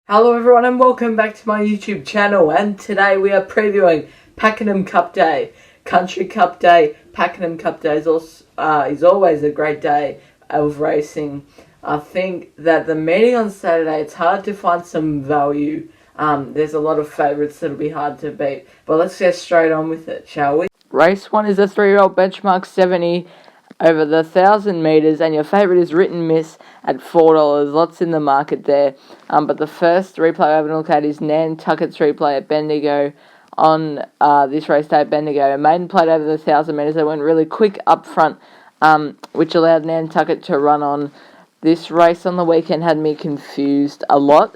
Hello everyone and welcome back to my YouTube channel, and today we are previewing Pakenham Cup Day. Country Cup Day, Pakenham Cup Day is always a great day of racing. I think that the meeting on Saturday, it's hard to find some value. There's a lot of favourites that'll be hard to beat, but let's get straight on with it, shall we? Race 1 is a 3-year-old benchmark 70 over the 1,000 metres, and your favourite is Written Miss at $4. Lots in the market there. But the first replay I have a look at is Nantucket's replay at Bendigo on this race day at Bendigo. A maiden played over the 1,000 metres. They went really quick up front, which allowed Nantucket to run on. This race on the weekend had me confused a lot.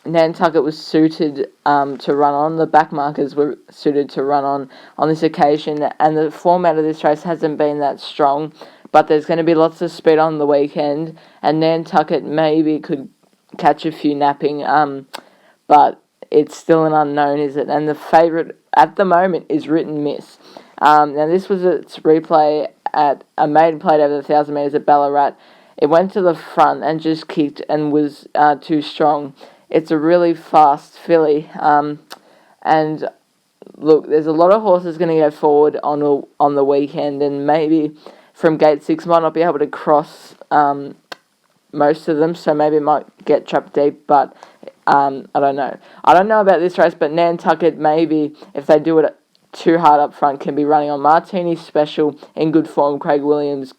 Nantucket was suited to run on. The back markers were suited to run on this occasion, and the format of this race hasn't been that strong, but there's going to be lots of speed on the weekend, and Nantucket maybe could catch a few napping, but it's still an unknown, is it? And the favourite at the moment is Written Miss. Now this was its replay at a maiden played over the 1,000 metres at Ballarat. It went to the front and just kicked and was too strong. It's a really fast filly, and look, there's a lot of horses going to go forward on the weekend, and maybe from gate 6 might not be able to cross most of them, so maybe it might get trapped deep, but I don't know. I don't know about this race, but Nantucket, maybe, if they do it too hard up front, can be running on Martini Special in good form. Craig Williams,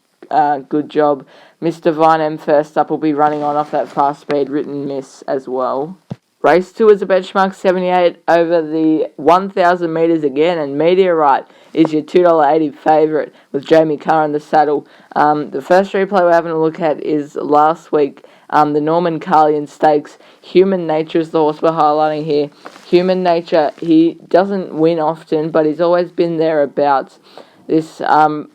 good job. Mr. Vine first up will be running on off that fast speed Written Miss as well. Race 2 is a benchmark 78 over the 1,000 metres again, and Meteorite is your $2.80 favourite with Jamie Carr in the saddle. The first replay we're having a look at is last week, the Norman Carlian Stakes. Human Nature is the horse we're highlighting here. Human Nature, he doesn't win often, but he's always been thereabouts. This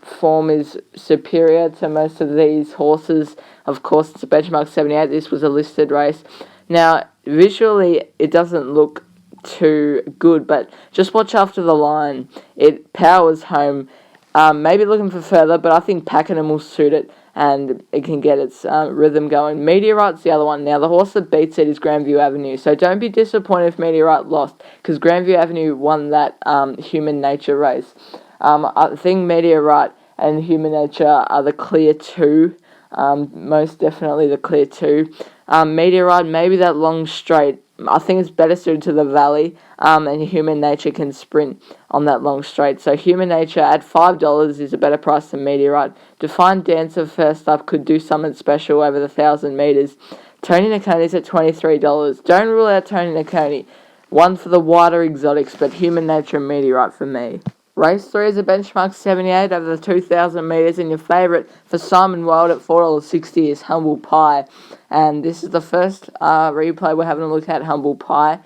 form is superior to most of these horses. Of course, it's a benchmark 78. This was a listed race. Now, visually, it doesn't look too good, but just watch after the line. It powers home. Maybe looking for further, but I think Pakenham will suit it, and it can get its rhythm going. Meteorite's the other one. Now, the horse that beats it is Grandview Avenue, so don't be disappointed if Meteorite lost, because Grandview Avenue won that Human Nature race. I think Meteorite and Human Nature are the clear two, most definitely the clear two. Meteorite, maybe that long straight, I think it's better suited to the valley, and Human Nature can sprint on that long straight. So Human Nature at $5 is a better price than Meteorite. Defiant Dancer first up could do something special over the 1,000 metres. Tony Nicconi's at $23. Don't rule out Tony Nicconi. One for the wider exotics, but Human Nature and Meteorite for me. Race 3 is a benchmark 78 over the 2,000 metres, and your favourite for Simon Wild at $4.60 is Humble Pie. And this is the first replay we're having a look at, Humble Pie.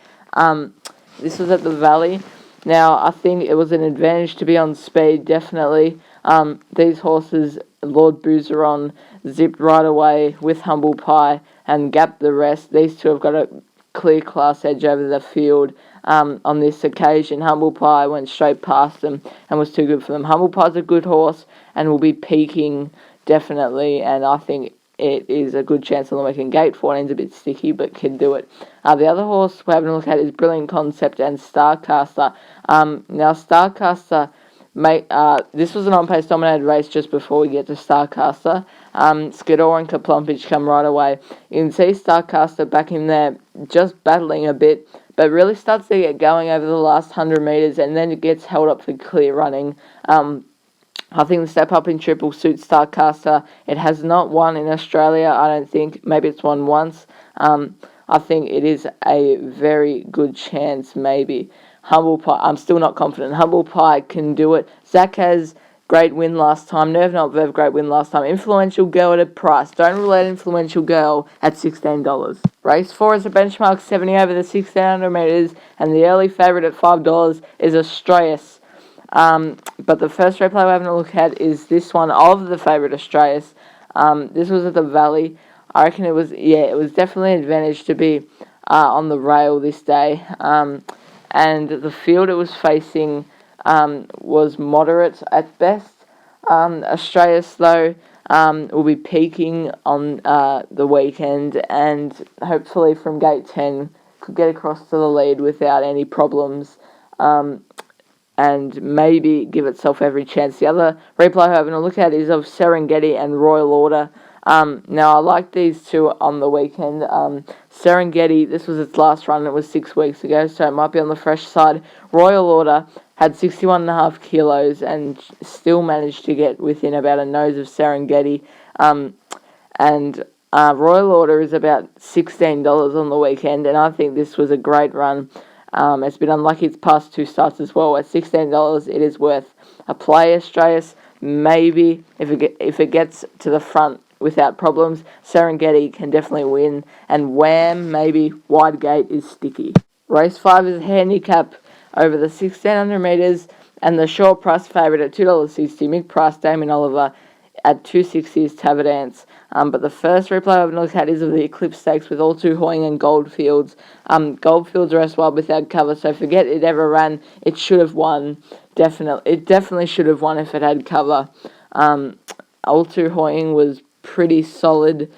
This was at the Valley. Now, I think it was an advantage to be on speed, definitely. These horses, Lord Boozeron, zipped right away with Humble Pie and gapped the rest. These two have got a clear class edge over the field. On this occasion, Humble Pie went straight past them and was too good for them. Humble Pie's a good horse and will be peaking, definitely, and I think it is a good chance on the weekend. Gate 14's a bit sticky, but can do it. The other horse we're having a look at is Brilliant Concept and Starcaster. Now, Starcaster, this was an on-pace dominated race just before we get to Starcaster. Skidor and Kaplumpich come right away. You can see Starcaster back in there just battling a bit, but really starts to get going over the last 100 metres, and then it gets held up for clear running. I think the step up in triple suits Starcaster. It has not won in Australia, I don't think. Maybe it's won once. I think it is a very good chance, maybe. Humble Pie, I'm still not confident. Humble Pie can do it. Zachaz, great win last time. Nerve Not Verve, great win last time. Influential Girl at a price. Don't rule out Influential Girl at $16. Race 4 is a benchmark 70 over the 1,600 metres, and the early favourite at $5 is Astraeus. But the first replay we're having a look at is this one of the favourite Astraeus. This was at the Valley. I reckon it was definitely an advantage to be on the rail this day. And the field it was facing was moderate at best. Astraeus, though, will be peaking on the weekend, and hopefully from gate 10 could get across to the lead without any problems, and maybe give itself every chance. The other replay I'm having a look at is of Serengeti and Royal Order. Now, I like these two on the weekend. Serengeti, this was its last run. It was 6 weeks ago, so it might be on the fresh side. Royal Order had 61.5 kilos and still managed to get within about a nose of Serengeti. And Royal Order is about $16 on the weekend, and I think this was a great run. It's been unlucky its past 2 starts as well. At $16, it is worth a play. Astraeus, maybe, if it gets to the front without problems. Serengeti can definitely win. And Wham, maybe, wide gate is sticky. Race 5 is a handicap over the 1600 metres, and the short price favourite at $2.60, mid-price Damien Oliver at $2.60 is Tavidance. But the first replay I've looked at is of the Eclipse Stakes with All Too Hoying and Goldfields. Goldfields rest well without cover, so forget it ever ran. It should have won. It definitely should have won if it had cover. All Too Hoying was pretty solid.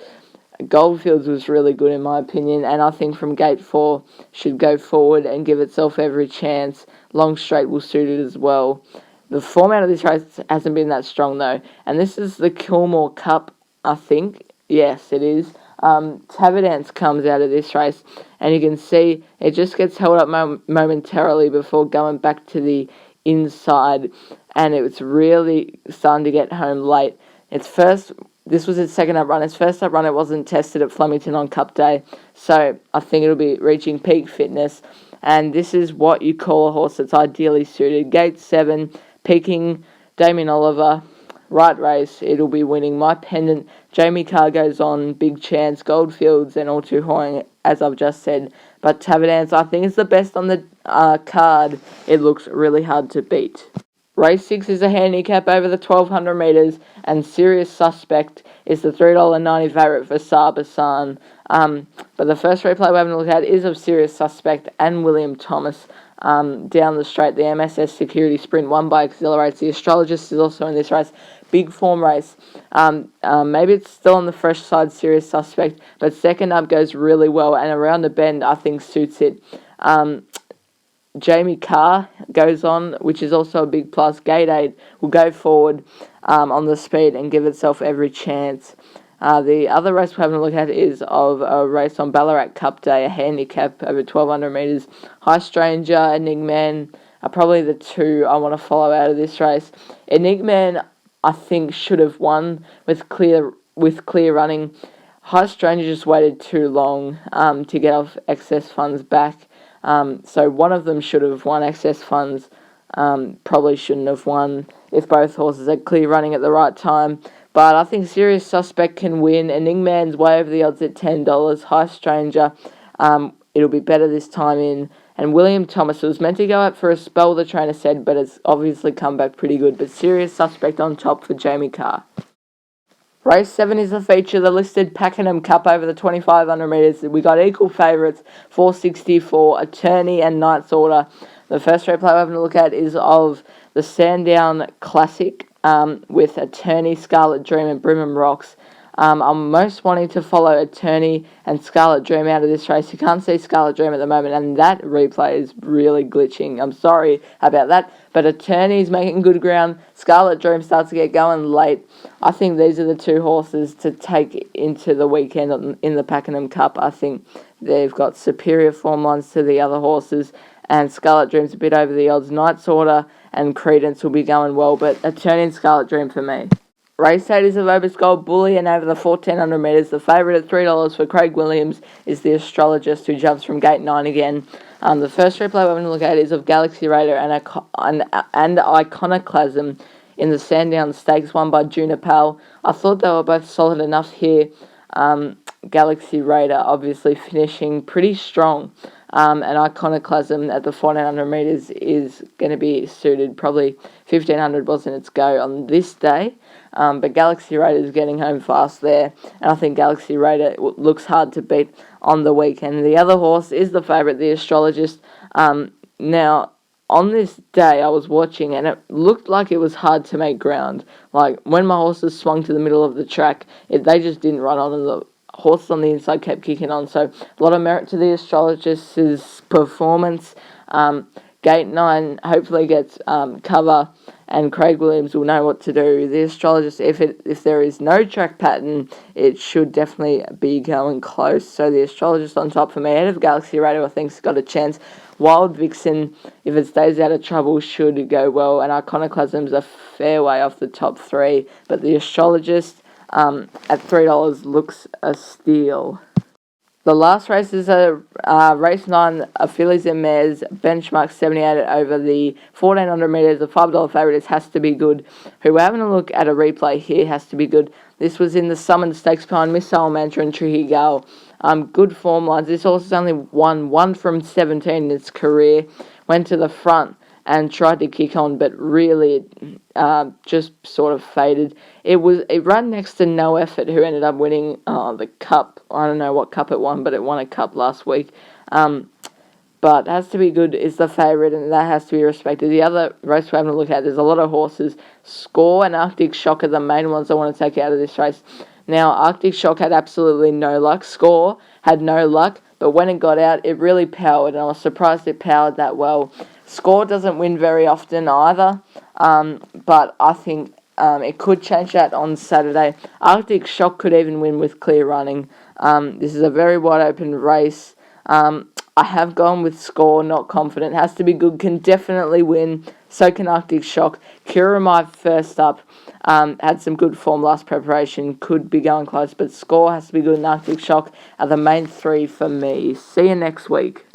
Goldfields was really good in my opinion, and I think from gate 4 should go forward and give itself every chance. Long straight will suit it as well. The format of this race hasn't been that strong though, and this is the Kilmore Cup, I think. Yes, it is. Tavidance comes out of this race, and you can see it just gets held up momentarily before going back to the inside, and it's really starting to get home late. This was its second up run. Its first up run, it wasn't tested at Flemington on Cup Day, so I think it'll be reaching peak fitness, and this is what you call a horse that's ideally suited. Gate 7, peaking Damien Oliver, right race, it'll be winning. My Pendant, Jamie Carr goes on, big chance, Goldfields and All Too Hoying, as I've just said, but Tavidance I think is the best on the card. It looks really hard to beat. Race 6 is a handicap over the 1200 metres, and Sirius Suspect is the $3.90 favourite for Sabasan. But the first replay we're having a look at is of Sirius Suspect and William Thomas down the straight. The MSS Security Sprint won by Accelerates. The Astrologist is also in this race. Big form race. Maybe it's still on the fresh side, Sirius Suspect, but second up goes really well, and around the bend I think suits it. Jamie Carr goes on, which is also a big plus. Gate 8 will go forward on the speed and give itself every chance. The other race we're having a look at is of a race on Ballarat Cup Day, a handicap over 1200 metres. High Stranger, Enigman are probably the two I want to follow out of this race. Enigman, I think, should have won with clear running. High Stranger just waited too long to get off excess funds back. So one of them should have won. Excess funds probably shouldn't have won if both horses are clear running at the right time. But I think Serious Suspect can win. Enigman's way over the odds at $10. High Stranger, it'll be better this time in. And William Thomas was meant to go out for a spell, the trainer said, but it's obviously come back pretty good. But Serious Suspect on top for Jamie Carr. Race 7 is the feature, the listed Pakenham Cup over the 2500 metres. We got equal favourites, 460 for Attorney and Knight's Order. The first replay we're having a look at is of the Sandown Classic with Attorney, Scarlet Dream and Brimham Rocks. I'm most wanting to follow Attorney and Scarlet Dream out of this race. You can't see Scarlet Dream at the moment, and that replay is really glitching. I'm sorry about that, but Attorney's making good ground. Scarlet Dream starts to get going late. I think these are the two horses to take into the weekend in the Pakenham Cup. I think they've got superior form lines to the other horses, and Scarlet Dream's a bit over the odds. Knight's Order and Creedence will be going well, but Attorney and Scarlet Dream for me. Race 8 is of Obus Gold Bullion over the 1400 metres. The favourite at $3 for Craig Williams is the Astrologist, who jumps from gate 9 again. The first replay we're going to look at is of Galaxy Raider and Iconoclasm in the Sandown Stakes, won by Junipal. I thought they were both solid enough here. Galaxy Raider obviously finishing pretty strong. And Iconoclasm at the 1400 metres is going to be suited. Probably 1500 wasn't its go on this day. But Galaxy Raider is getting home fast there. And I think Galaxy Raider looks hard to beat on the weekend. The other horse is the favourite, the Astrologist. Now, on this day I was watching and it looked like it was hard to make ground. Like when my horses swung to the middle of the track, they just didn't run on, and the horses on the inside kept kicking on. So a lot of merit to the Astrologist's performance. Gate 9 hopefully gets cover, and Craig Williams will know what to do. The Astrologist, if there is no track pattern, it should definitely be going close. So the Astrologist on top for me, ahead of Galaxy Radar, I think has got a chance. Wild Vixen, if it stays out of trouble, should go well, and Iconoclasm's a fair way off the top 3, but the Astrologist at $3 looks a steal. The last race is race 9, fillies and mares, benchmark 78 over the 1400 metres. The $5 favourite is Hasstobegood, who we're having a look at a replay here. Hasstobegood. This was in the Summon Stakes behind Missile Mantra and Tricky Gal. Good form lines. This horse has only won 1 from 17 in its career. Went to the front and tried to kick on, but really just sort of faded. It ran next to No Effort, who ended up winning the Cup. I don't know what Cup it won, but it won a Cup last week. But Hasstobegood is the favourite, and that has to be respected. The other race we're having a look at, there's a lot of horses. Score and Arctic Shock are the main ones I want to take out of this race. Now, Arctic Shock had absolutely no luck. Score had no luck, but when it got out, it really powered, and I was surprised it powered that well. Score doesn't win very often either, but I think it could change that on Saturday. Arctic Shock could even win with clear running. This is a very wide open race. I have gone with Score, not confident. Hasstobegood can definitely win. So can Arctic Shock. Kuramae first up. Had some good form last preparation. Could be going close. But Score, Hasstobegood, and Arctic Shock are the main 3 for me. See you next week.